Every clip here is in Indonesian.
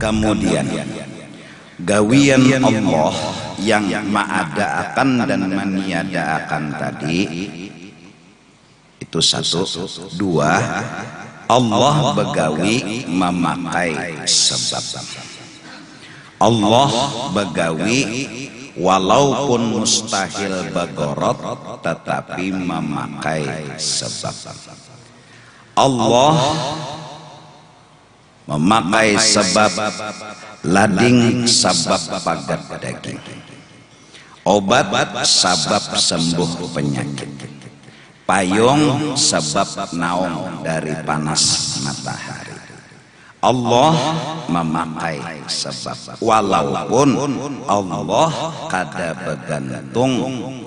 Kemudian gawian Allah yang ma'adaakan dan meniadaakan tadi itu satu. Dua, Allah begawi memakai sebab. Allah begawi walaupun mustahil bagorot tetapi memakai sebab. Allah memakai sebab lading sabab pagat daging, obat sabab sembuh penyakit, payung sebab naung dari panas matahari. Allah memakai sebab walaupun Allah kada begantung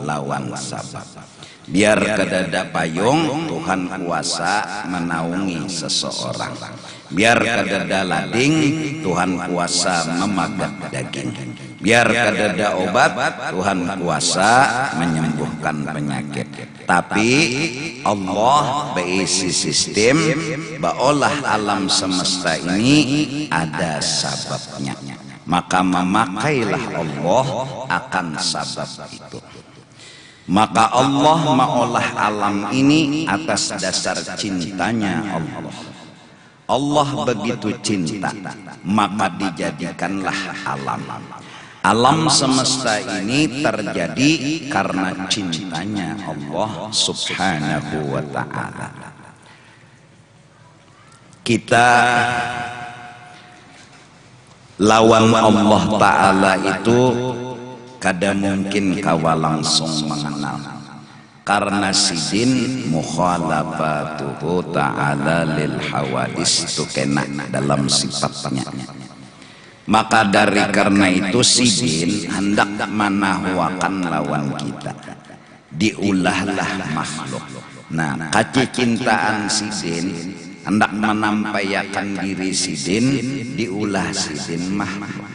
lawan sebab. Biar kadada payung Tuhan kuasa menaungi seseorang, biar kadada lading Tuhan kuasa memagat daging, biar kadada obat Tuhan kuasa menyembuhkan penyakit. Tapi Allah berisi sistem baolah alam semesta ini ada sababnya, maka memakailah Allah akan sabab itu. Maka Allah maolah alam ini atas dasar cintanya Allah. Allah begitu cinta, maka dijadikanlah alam. Alam semesta ini terjadi karena cintanya Allah subhanahu wa ta'ala. Kita lawan Allah ta'ala itu kada mungkin kawa langsung mengenal, karena sidin mukhalafatuhu ta'ala lil hawadis itu kena dalam sifatnya. Maka dari karena itu sidin hendak manahwakan lawan kita, diulahlah makhluk. Nah, kecintaan sidin hendak menampayakan diri sidin, diulah sidin makhluk.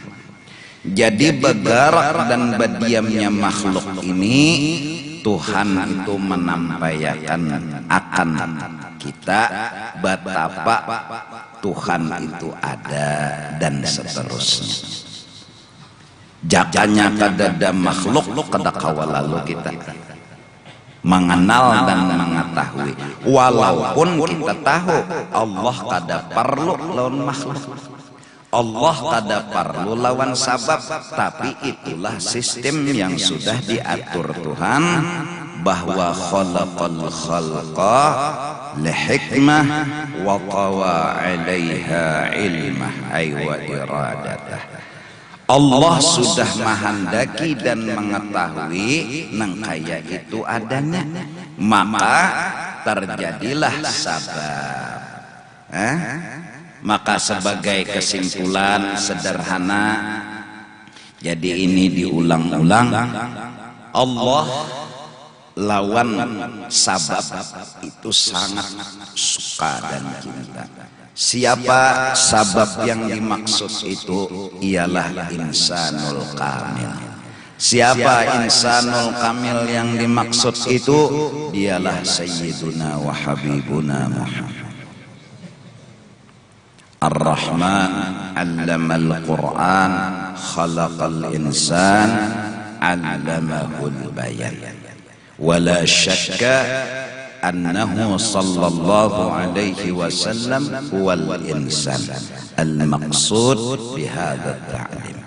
Jadi bergerak dan berdiamnya makhluk ini Tuhan itu menampayakan akan kita betapa Tuhan itu ada dan seterusnya. Jakanya kadada makhluk kada kawalalu kita mengenal dan mengetahui, walaupun kita tahu Allah kada perlu lawan makhluk, Allah kada perlu lawan sabab, tapi itulah sistem yang sudah diatur Tuhan, bahwa khalaqal khalqa lihikmah wa qawa 'alaiha ilmah ay wa iradatah. Allah sudah menghendaki dan mengetahui nang kaya itu adanya, maka terjadilah sabab. Maka sebagai kesimpulan sederhana, jadi ini diulang-ulang, Allah lawan sabab itu sangat suka dan cinta. Siapa sabab yang dimaksud itu? Ialah insanul kamil. Siapa insanul kamil yang dimaksud itu? Dialah Sayyiduna wa Habibuna Muhammad. Ar-Rahman 'allamal Qur'an khalaqal insan 'allamahul bayan. Wala syakka annahu sallallahu alaihi wasallam huwal insan al-maqsud bihadza ta'lim.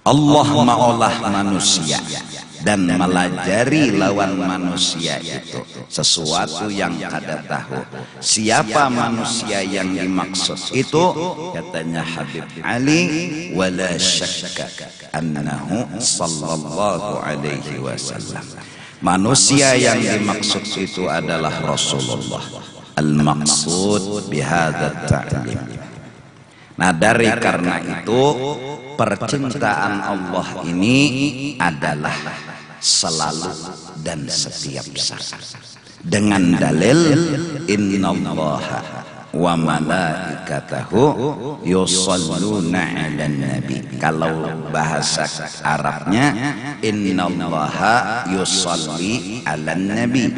Allah maolah manusia dan melajari lawan manusia itu sesuatu yang kada tahu. Siapa manusia yang dimaksud itu? Katanya Habib Ali, wala syakka annahu sallallahu alaihi wasallam. Manusia yang dimaksud itu adalah Rasulullah. Al-maqsud bihadza ta'lim. Nah, dari karena itu percintaan Allah ini adalah selalu dan setiap saat, dengan dalil innallaha wa malaikatahu yusalluna 'alan nabi. Kalau bahasa Arabnya innallaha yusalli 'alan nabi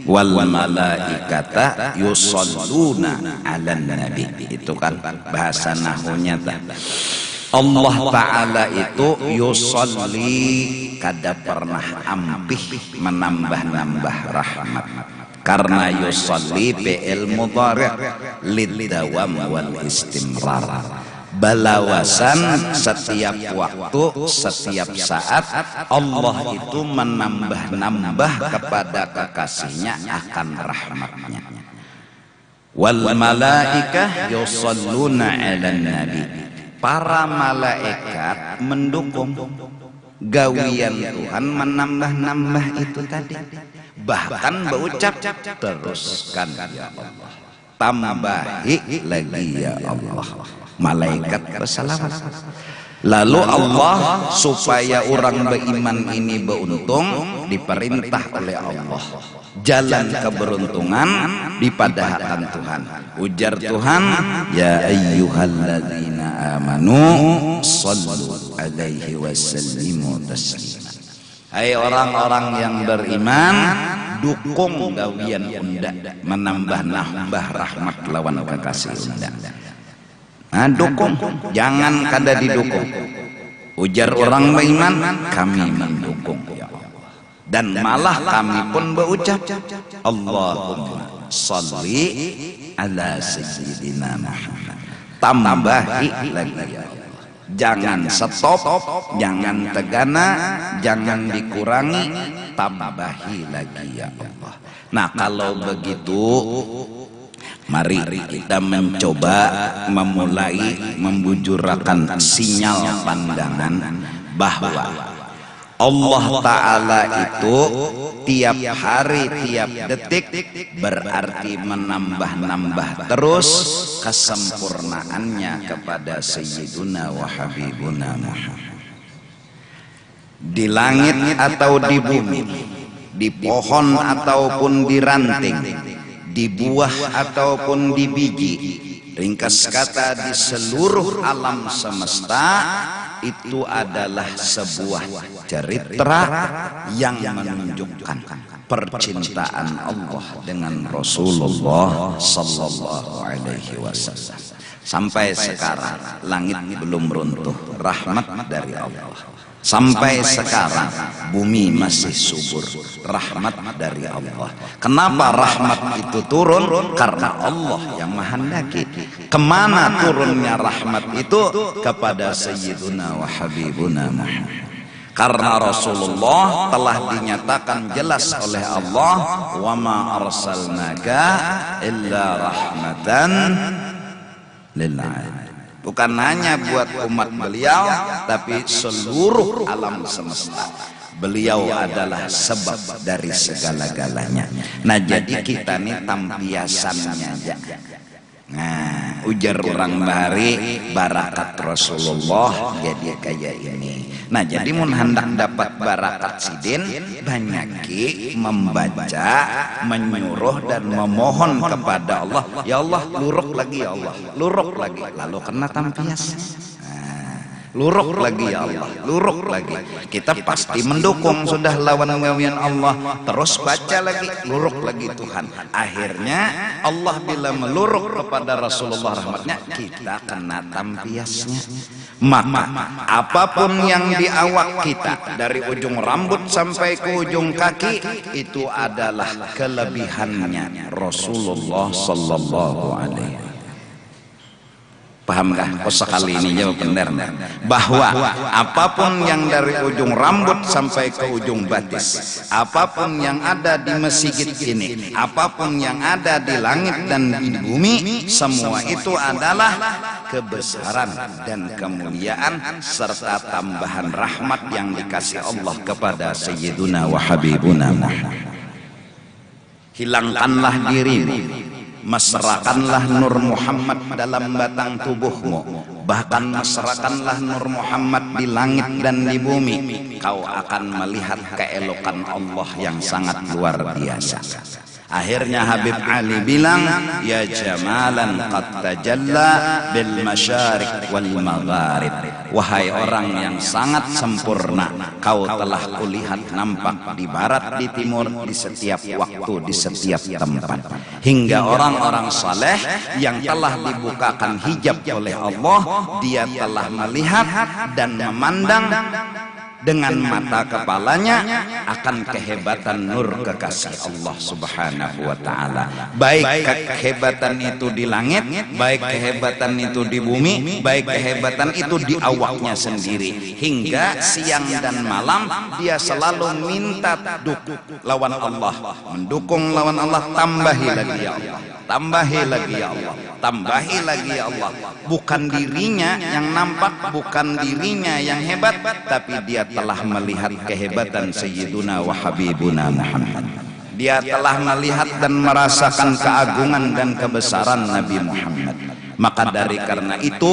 wal malaikata yusalluna 'alan nabi. Itu kan bahasa nahwunya. Allah Ta'ala itu yusalli kada pernah ampih menambah-nambah rahmat, karena yusalli fi'il mudhari' lidawam wal istimrar, balawasan setiap waktu, setiap saat Allah itu menambah-nambah kepada kekasihnya akan rahmatnya. Wal malaikah yusalluna 'alan nabi, para malaikat mendukung gawian Tuhan menambah-nambah itu tadi. Bahkan berucap, teruskan ya Allah, tambahi lagi ya Allah. Malaikat bersalawat. Lalu Allah supaya orang beriman ini beruntung, diperintah oleh Allah jalan keberuntungan dipadahkan Tuhan. Ujar Tuhan, ya ayyuhalladzina amanu sallu alaihi wasallimu taslima. Hai orang-orang yang beriman, dukung gawian unda menambah-nambah rahmat lawan kekasih unda. Nah, dukung, jangan kada didukung. Ujar orang beriman, kami mendukung ya Allah. Dan malah kami pun berucap, Allahumma salli ala sayyidina Muhammad. Tambahi lagi ya Allah. Jangan stop, jangan tegana, jangan dikurangi, tambahi lagi ya Allah. Nah, kalau begitu mari kita mencoba memulai membujurkan sinyal pandangan bahwa Allah Ta'ala itu tiap hari, tiap detik berarti menambah-nambah terus kesempurnaannya kepada Sayyiduna wa Habibuna Muhammad. Di langit atau di bumi, di pohon ataupun di ranting, di buah ataupun di biji, ringkas kata di seluruh alam semesta, itu adalah sebuah cerita yang menunjukkan percintaan Allah dengan Rasulullah sallallahu alaihi wasallam. Sampai sekarang langit belum runtuh, rahmat dari Allah. Sampai sekarang bumi masih subur, rahmat dari Allah. Kenapa rahmat itu turun? Karena Allah yang menghendaki. Kemana turunnya rahmat itu? Kepada Sayyiduna wa Habibuna Muhammad. Karena Rasulullah telah dinyatakan jelas oleh Allah, wa ma arsalnaka illa rahmatan lil alamin. Bukan hanya buat umat beliau, tapi seluruh alam semesta. Beliau adalah sebab dari segala-galanya. Nah, jadi kita nih tampiasannya aja. Nah, ujar orang bahari barakat Rasulullah jadi kayak ini. Nah, jadi mun hendak dapat barakat sidin, banyaki membaca, menyuruh dan memohon kepada Allah. Ya Allah, luruk lagi ya Allah, luruk lagi. Lalu kena tampias. Luruk lagi ya Allah, luruk lagi. Kita pasti mendukung sudah lawan gawian Allah. Terus baca lagi, luruk lagi Tuhan. Akhirnya Allah bila meluruk kepada Rasulullah rahmatnya, kita kena tampiasnya. Maka apapun yang di awak kita, dari ujung rambut sampai ke ujung kaki, itu adalah kelebihannya Rasulullah sallallahu alaihi wasallam. Pahamkah? Oh, sekali ini jawab benar bahwa apapun yang dari ujung rambut sampai ke ujung batis, apapun yang ada di masjid ini, apapun yang ada di langit dan di bumi, semua itu adalah kebesaran dan kemuliaan serta tambahan rahmat yang dikasih Allah kepada Sayyiduna wa Habibuna Muhammad. Hilangkanlah dirimu, mesrakanlah Nur Muhammad dalam batang tubuhmu, bahkan mesrakanlah Nur Muhammad di langit dan di bumi. Kau akan melihat keelokan Allah yang sangat luar biasa. Akhirnya Habib Ali bilang, ya jamalan qad tajalla bil masyariq wal magharib. Wahai orang yang sangat sempurna, kau telah kulihat nampak di barat, di timur, di setiap waktu, di setiap tempat. Hingga orang-orang saleh yang telah dibukakan hijab oleh Allah, dia telah melihat dan memandang dengan mata kepalanya akan kehebatan nur kekasih Allah Subhanahu wa ta'ala. Baik kehebatan itu di langit, baik kehebatan itu di bumi, baik kehebatan itu di awaknya sendiri. Hingga siang dan malam dia selalu minta dukung lawan Allah, mendukung lawan Allah. Tambahi lagi ya Allah, tambahi lagi ya Allah, tambahi lagi ya Allah. Bukan dirinya yang nampak, bukan dirinya yang hebat, tapi dia telah melihat kehebatan Sayyiduna wa Habibuna Muhammad. Dia telah melihat dan merasakan keagungan dan kebesaran Nabi Muhammad. Maka dari karena itu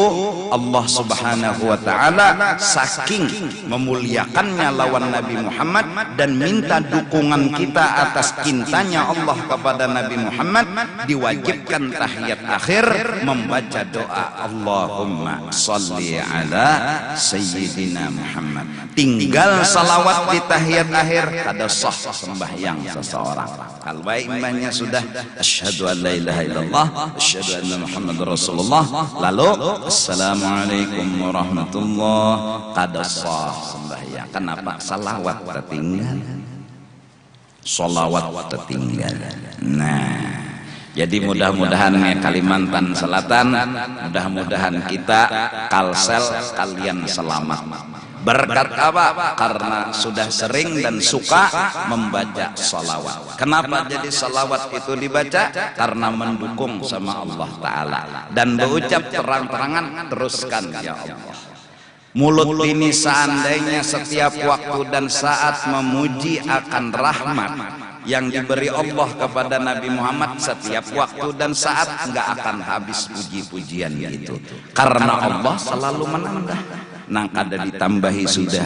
Allah Subhanahu wa ta'ala saking memuliakannya lawan Nabi Muhammad dan minta dukungan kita atas cintanya Allah kepada Nabi Muhammad, diwajibkan tahiyat akhir membaca doa Allahumma sholli ala Sayyidina Muhammad. Tinggal salawat di tahiyat akhir ada sah sembahyang seseorang. Kalau imannya sudah asyhadu an la ilaha illallah, asyhadu anna Muhammadar Rasulullah, lalu assalamualaikum warahmatullahi, kada sah sembahyang. Kenapa? Salawat tertinggal, salawat tertinggal. Nah, jadi mudah-mudahan ya Kalimantan Selatan, mudah-mudahan kita Kalsel kalian selamat. Berkat apa? Karena sudah sering dan suka membaca salawat. Kenapa jadi salawat itu dibaca? Karena mendukung sama Allah Ta'ala. Dan berucap terang-terangan, teruskan ya Allah. Mulut ini seandainya setiap waktu dan saat memuji akan rahmat yang diberi Allah kepada Nabi Muhammad, setiap waktu dan saat nggak akan habis puji-pujian itu. Karena Allah selalu menambah. Nang kada ditambahi sudah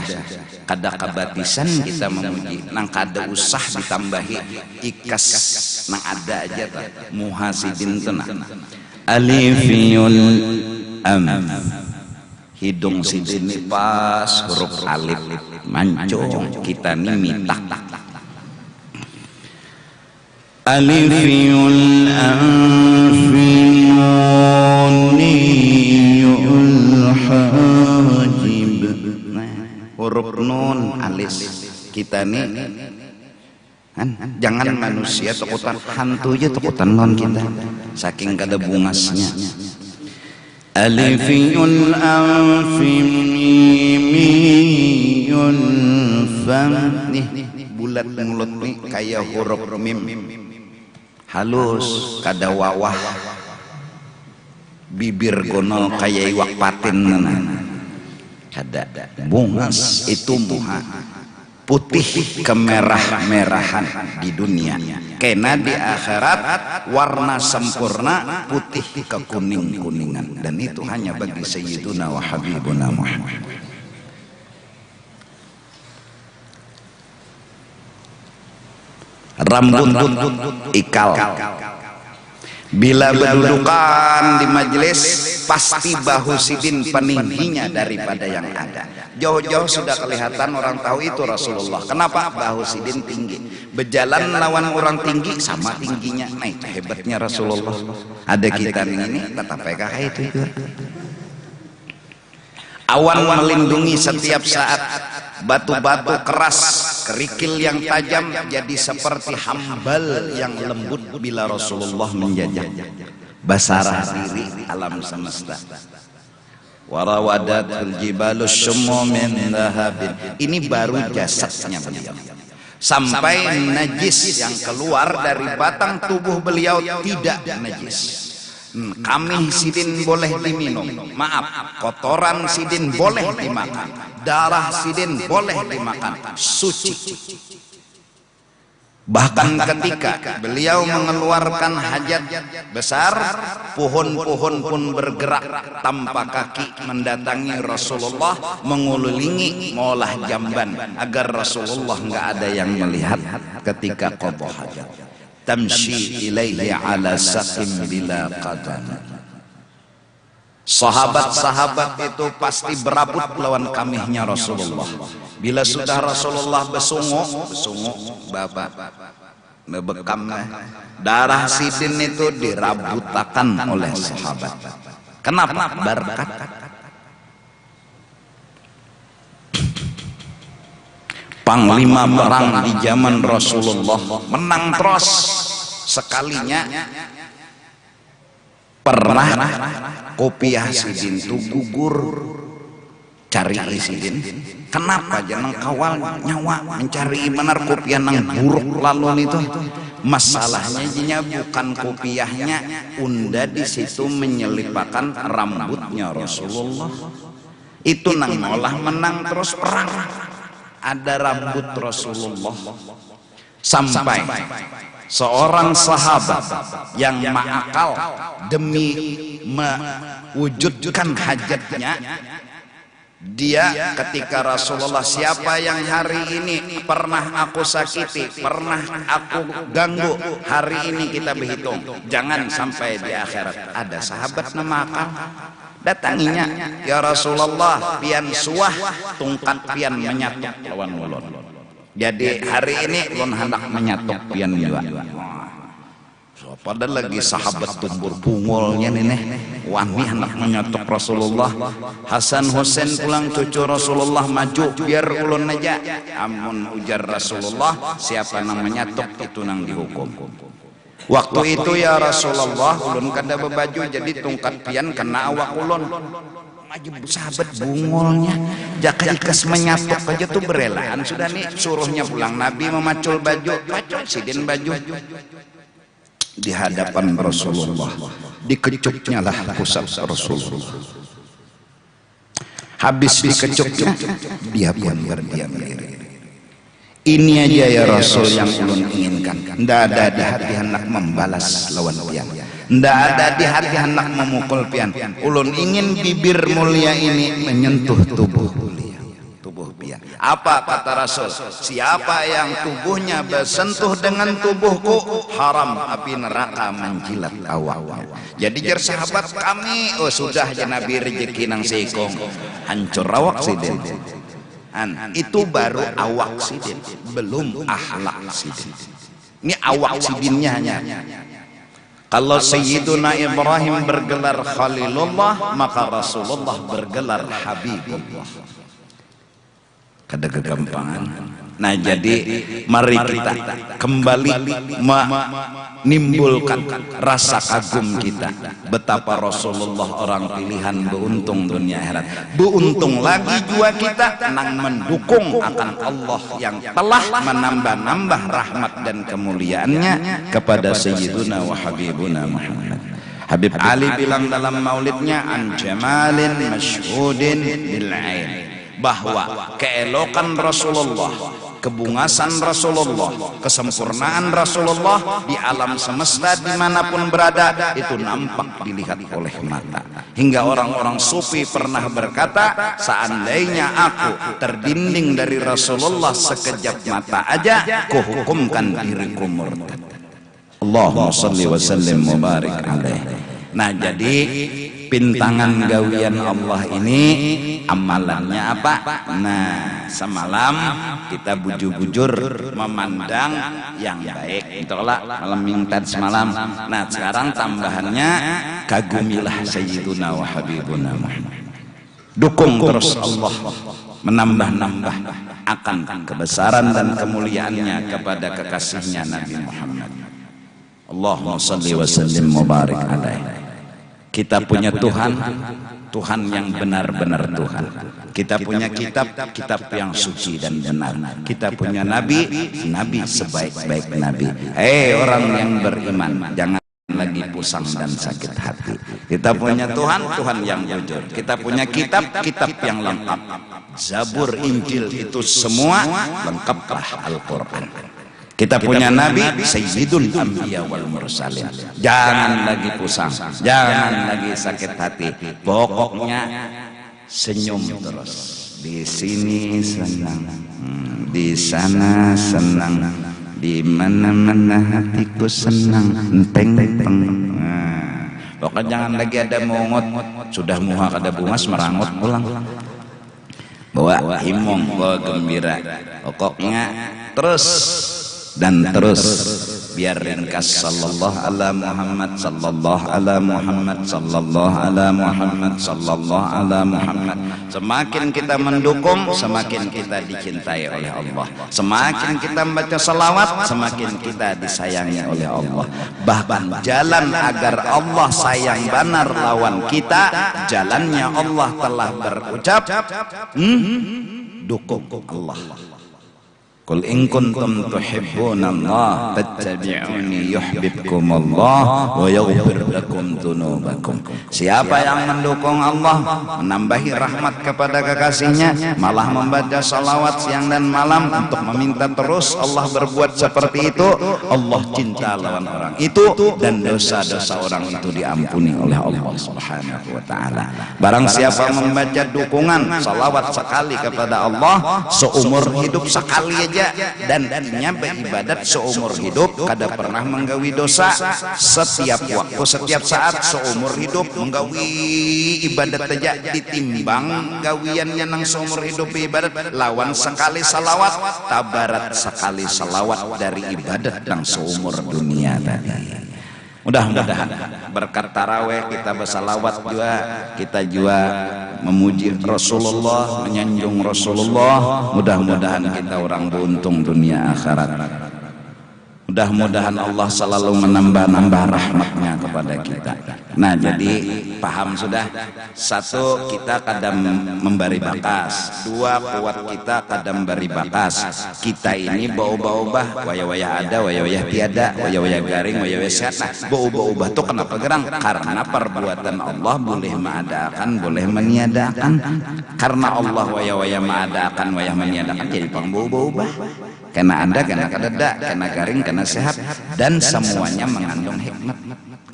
kada kabatisan kita memuji, nang kada usah ditambahi ikas, nang ada aja ta muhasidin tenang alifiyul hidung sidin pas huruf alif mancung kita nih mitak alifiyul huruf nun alis kita nih jangan manusia takutan hantu aja takutan non kita saking kada bungasnya. Alifiyul amfimiyul fam nih bulat mulut nih kayak huruf mim halus kada wawah, bibir gonol kayak iwak patin kada bungas itu muha putih kemerah-merahan di dunia, kena di akhirat warna sempurna putih kekuning-kuningan, dan itu hanya bagi Sayyiduna wa Habibuna Muhammad. Rambut ikal, bila berdudukan di majelis pasti bahu sidin peningginya daripada yang ada. Jauh-jauh sudah kelihatan orang tahu itu Rasulullah. Kenapa? Bahu sidin tinggi. Berjalan lawan orang tinggi sama tingginya. Nah itu hebatnya Rasulullah. Ada kita ini tetap PKK itu juga. Awan melindungi setiap saat. Batu-batu keras, kerikil yang tajam jadi seperti hambal yang lembut bila Rasulullah menjajah. Basarah diri alam semesta. Warawadatul jibalus syummu min dhahabin. Ini baru jasadnya beliau. Sampai najis yang keluar dari batang tubuh beliau tidak najis. Kami sidin boleh diminum, maaf, kotoran sidin boleh dimakan, darah sidin boleh dimakan, suci. Bahkan ketika beliau mengeluarkan hajat besar, pohon-pohon pun bergerak tanpa kaki mendatangi Rasulullah, mengelilingi molah jamban agar Rasulullah nggak ada yang melihat ketika qadha hajat. tamshi ilaihi ala saqim bila qadam. Sahabat-sahabat itu pasti berabut lawan kamihnya Rasulullah. Bila sudah Rasulullah besungguh bapak bebekam darah sidin itu dirabutakan oleh sahabat. Kenapa? Berkat panglima perang di zaman Rasulullah menang terus. Sekalinya pernah kopiah sidin itu gugur, cari sidin. Kenapa jangan kawal nyawa mencari benar kopiah nang buruk lalu itu? Masalahnya jinya bukan kopiahnya, unda di situ menyelipakan rambutnya Rasulullah. Itu nang olah menang terus perang. Ada rambut Rasulullah. Sampai seorang sahabat yang ma'akal demi mewujudkan hajatnya, dia ketika Rasulullah, siapa yang hari ini pernah aku sakiti, pernah aku ganggu, hari ini kita berhitung, jangan sampai di akhirat. Ada sahabat nama akal datanginya, ya Rasulullah, pian suah tungkat pian menyatuk lawan ulun. Jadi hari ini ulun hendak menyatuk pian juga. Padahal lagi sahabat tumbur pungulnya nih, wani hendak menyatuk Rasulullah. Hasan Husain pulang cucu Rasulullah maju, biar ulun aja. Amun ujar Rasulullah, siapa nang menyatuk itu nang dihukum. Waktu itu ya Rasulullah, ulun kada bebaju, jadi tungkat pian kena awak ulun. Maju sahabat bungolnya, jaka ikas menyatuk aja tuh berelaan. Sudah nih suruhnya pulang Nabi memacul baju, macul sidin baju. Di hadapan Rasulullah, dikecupnya lah pusat Rasulullah. Habis dikecupnya, dia pun berdiam diri. Ini aja ya Rasul yang ulun inginkan. Ndak ada di hati hendak membalas lawan pian. Ndak ada di hati hendak memukul pian. Ulun ingin bibir mulia ini menyentuh tubuh mulia, tubuh pian. Apa kata Rasul? Siapa yang tubuhnya bersentuh dengan tubuhku, haram api neraka menjilat awaknya. Jadi jar sahabat kami, oh sudah ya Nabi rezeki nang seikong, hancur awak sidin. Itu baru awak sidin, belum akhlak sidin. Ini awak sidinnya hanya. Kalau Sayyiduna Ibrahim bergelar Khalilullah, maka Rasulullah bergelar Habibullah. Kada kegampangan. Nah jadi mari kita kembali menimbulkan rasa kagum kita, betapa Rasulullah orang pilihan, beruntung dunia akhirat. Beruntung lagi juga kita nang mendukung akan Allah yang telah menambah-nambah rahmat dan kemuliaannya kepada Sayyiduna wa Habibuna Muhammad. Habib Ali bilang dalam maulidnya, an jamalin masyhudin bil ain, bahwa keelokan Rasulullah, kebungasan Rasulullah, kesempurnaan Rasulullah di alam semesta dimanapun berada itu nampak dilihat oleh mata. Hingga orang-orang sufi pernah berkata, seandainya aku terdinding dari Rasulullah sekejap mata aja, kuhukumkan diriku murtad. Allahumma salli wa sallim mubarak alaih. Nah jadi pintangan gawian Allah ini amalannya apa? Nah semalam kita bujur-bujur memandang yang baik, itulah malam mingtan semalam. Nah sekarang tambahannya, kagumilah Sayyiduna wa Habibuna Muhammad. Dukung terus Allah menambah-nambah akan kebesaran dan kemuliaannya kepada kekasihnya Nabi Muhammad. Allahumma salli wa sallim mubarak alaih. Kita punya Tuhan, Tuhan yang benar-benar Tuhan. Kita punya kitab, kitab yang suci dan benar. Kita punya Nabi, Nabi sebaik-baik Nabi. Hei orang yang beriman, jangan lagi pusing dan sakit hati. Kita punya Tuhan, Tuhan yang jujur. Kita punya kitab, kitab yang lengkap. Zabur, Injil itu semua lengkaplah Al-Quran. Kita punya Nabi, Sayyidul Anbiya wal Mursalin. Jangan lagi pusing, jangan lagi sakit hati. Pokoknya senyum terus. Di sini senang, di sana senang, di mana-mana hatiku senang enteng-enteng. Pokoknya jangan lagi ada mongot, sudah muha kada bungas merangot pulang. Bawa himong, bawa gembira. Pokoknya terus dan terus, biar ringkas. Sallallahu ala Muhammad, sallallahu ala Muhammad, sallallahu ala Muhammad, sallallahu ala Muhammad. Semakin kita mendukung, semakin kita dicintai oleh Allah. Semakin kita membaca salawat, semakin kita disayangi oleh Allah. Bahkan jalan agar Allah sayang benar lawan kita, jalannya Allah telah berucap, dukung Allah. Qul in kuntum tuhibbunallaha fattabi'uni yuhibbukumullah wa yaghfir lakum dzunubakum. Siapa yang mendukung Allah, menambahi rahmat kepada kekasihnya, malah membaca salawat siang dan malam untuk meminta terus Allah berbuat seperti itu, Allah cinta lawan orang itu dan dosa-dosa orang itu diampuni oleh Allah Subhanahu wa taala. Barang siapa membaca dukungan salawat sekali kepada Allah, seumur hidup sekali aja, dan nyampe ibadat seumur hidup, kada pernah menggawi dosa. Setiap waktu, setiap saat seumur hidup menggawi ibadat aja, ditimbang gawiannya nang seumur hidup ibadat lawan sekali salawat, tabarat sekali salawat dari ibadat nang seumur dunia tadi. Mudah-mudahan berkat taraweh kita bersalawat juga, kita juga memuji Rasulullah, menyanjung Rasulullah. Mudah-mudahan kita orang beruntung dunia akhirat. Mudah-mudahan Allah selalu menambah-nambah rahmatnya kepada kita. Nah, jadi paham sudah. Satu, kita kadang memberi bakas. Dua, kuat kita kadang memberi bakas. Kita ini berubah-ubah, waya-waya ada, waya-waya tiada, waya-waya garing, waya-waya sehat. Nah, berubah-ubah itu kenapa gerang? Karena perbuatan Allah boleh mengadakan, boleh meniadakan. Karena Allah waya-waya mengadakan, waya meniadakan, jadi berubah-ubah. Karena ada, karena kadada, karena garing, karena sehat, dan semuanya mengandung hikmat.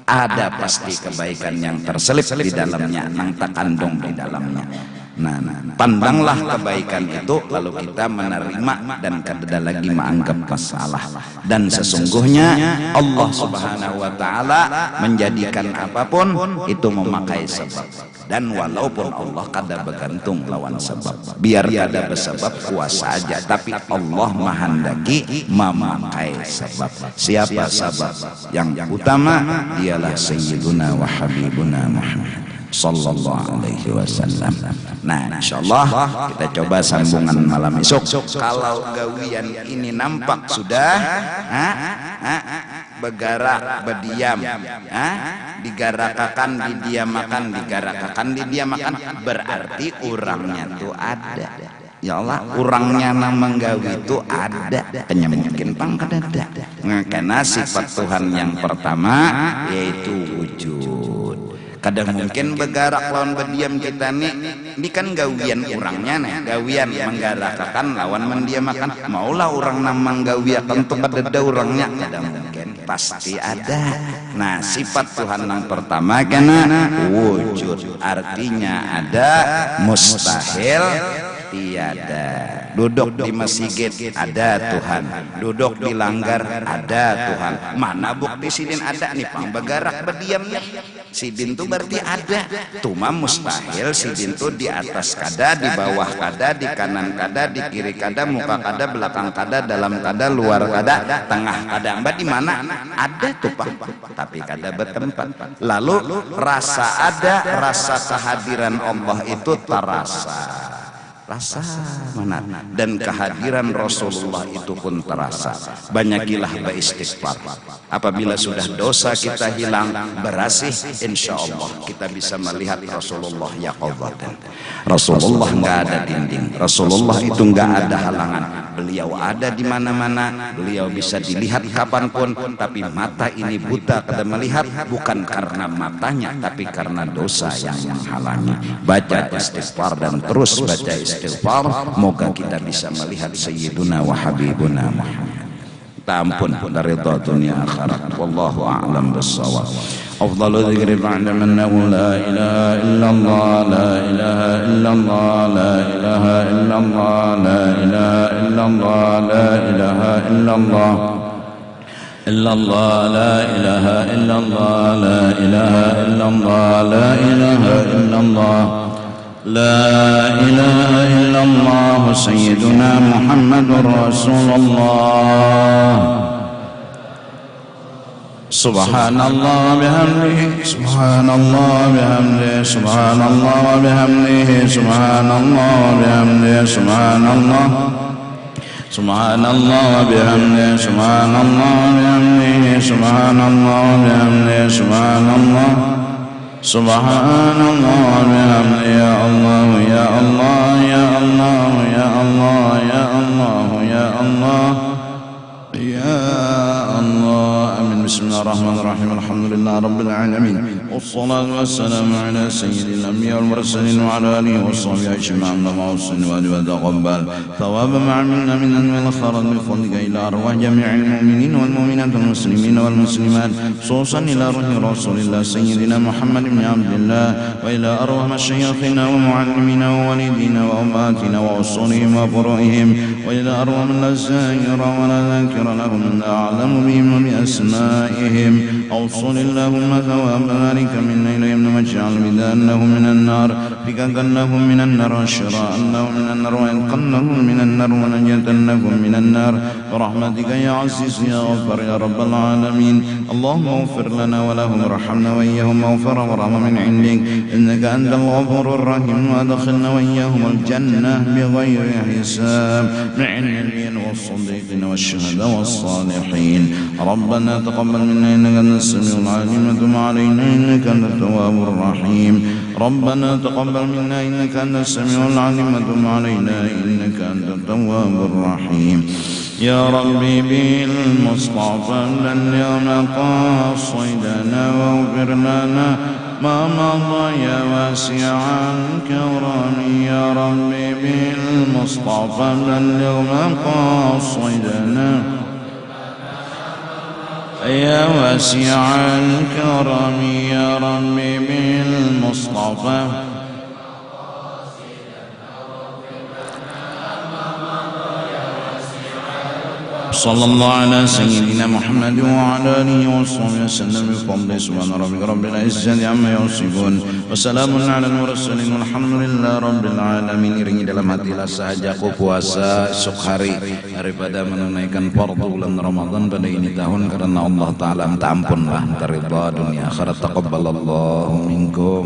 Ada pasti kebaikan yang terselip di dalamnya, yang terkandung di dalamnya. Nah, pandanglah kebaikan itu, lalu kita menerima dan kada lagi menganggap masalah. Dan sesungguhnya Allah Subhanahu wa taala menjadikan apapun itu memakai sebab. Dan walaupun Allah kada bergantung lawan sebab, biar kada bersebab kuasa aja, tapi Allah menghendaki memakai sebab. Siapa sebab yang utama? Dialah Sayyiduna wa Habibuna Muhammad sallallahu alaihi wasallam. Nah, insyaallah kita coba sambungan malam esok. Kalau gawian ini nampak sudah bergerak, berdiam, digarakakan, didiamakan, digarakakan, didiamakan, berarti orangnya tuh ada. Ya Allah, orangnya nang menggawi itu ada, hanya mungkin pangkadada. Karena sifat Tuhan yang pertama yaitu wujud. Kadang mungkin bergerak lawan berdiam kita nih, ini kan gawian orangnya nih, gawian menggarakakan lawan mendiamakan. Maulah orang nang menggawiakan tuh kadada orangnya, kadang mungkin pasti ada. Nah, sifat Tuhan yang pertama karena wujud, artinya ada, mustahil tiada. Duduk di masjid ada Tuhan, duduk di langgar ada Tuhan. Mana bukti sidin ada nih pang bergerak berdiam nih? Sidin tuh berarti ada. Cuma mustahil sidin tuh di atas kada, di bawah kada, di kanan kada, di kiri kada, muka kada, belakang kada, dalam kada, luar kada, tengah kada. Mbak di mana? Ada tuh pang, tapi kada bertempat. Lalu rasa ada, rasa kehadiran Allah itu terasa. Rasa mana, dan kehadiran Rasulullah itu pun terasa. Banyakilah beristighfar. Apabila sudah dosa kita hilang, berasih, insya Allah kita bisa melihat Rasulullah yaqadzatan. Rasulullah nggak ada dinding, Rasulullah itu nggak ada halangan. Beliau ada di mana-mana, beliau bisa dilihat kapanpun. Tapi mata ini buta kada melihat, bukan karena matanya, tapi karena dosa yang menghalangi. Baca istighfar dan terus baca istighfar, moga kita bisa melihat Sayyiduna wa Habibuna Muhammad. Ampun dari dunia akhirat. Wallahu a'lam bissawab. أفضل ذكر بعد أنه لا إله إلا الله لا إله إلا الله لا إله إلا الله لا إله إلا الله لا إله إلا الله إلا الله لا إله إلا الله لا إله إلا الله لا إله إلا الله لا إله إلا الله سيدنا محمد رسول الله سبحان الله وبحمده سبحان الله وبحمده سبحان الله وبحمده سبحان الله وبحمده سبحان الله سبحان الله وبحمده سبحان الله وبحمده سبحان الله وبحمده سبحان الله سبحان الله وبحمده يا الله يا الله يا الله يا الله يا الله يا الله يا الله آمين. بسم الله الرحمن الرحيم الحمد لله رب العالمين والصلاة والسلام على سيد الأنبياء والمرسلين وعلى آله وصحبه أجمعين اللهم وصل وتقبل ثواب ما عملنا من أنواع الخيرات بفضلك إلى أرواح جميع المؤمنين والمؤمنات والمسلمين والمسلمات خصوصا إلى روح رسول الله سيدنا محمد بن عبد الله وإلى أرواح مشايخنا ومعلمينا ووالدينا وأمهاتنا وأصولهم وفروعهم وإلى أرواح من لا زائر ولا ذاكر لهم من أعلم بهم وبأسمائهم أوصل اللهم ثواب ذلك منا إليهم واجعل بدانهم من النار بك كنهم من النار وشراء أنهم من النار وإنقلهم من النار ونجتنهم من النار برحمتك يا عزيز يا غفر يا رب العالمين اللهم اغفر لنا ولهم وارحمنا وإياهم مغفرة ورحمة من عندك إنك أنت الغفور الرحيم وأدخلنا وإياهم الجنة بغير حساب مع النبيين والصديقين والشهداء والصالحين ربنا تقبل منا إنك أنت السميع العليم وتب علينا إنك أنت التواب الرحيم ربنا تقبل منا إنك أنت السميع العليم وتب علينا إنك أنت التواب الرحيم يا ربي بالمصطفى بلغ مقاصدنا واغفر لنا ما مضى يا واسع الكرم يا ربي بالمصطفى بلغ مقاصدنا يا واسع الكرم يا ربي بالمصطفى صلى الله على سيدنا محمد وعلى آله وصحبه وسلم بفضله سبحان ربك رب العزة عما يصفون وسلام على المرسلين والحمد لله رب العالمين. Iringi dalam hatilah sahajaku puasa esok hari daripada menunaikan fardu bulan Ramadan pada ini tahun karena Allah Ta'ala minta ampunlah, ridha dunia akhirat. Taqabbalallahu minkum.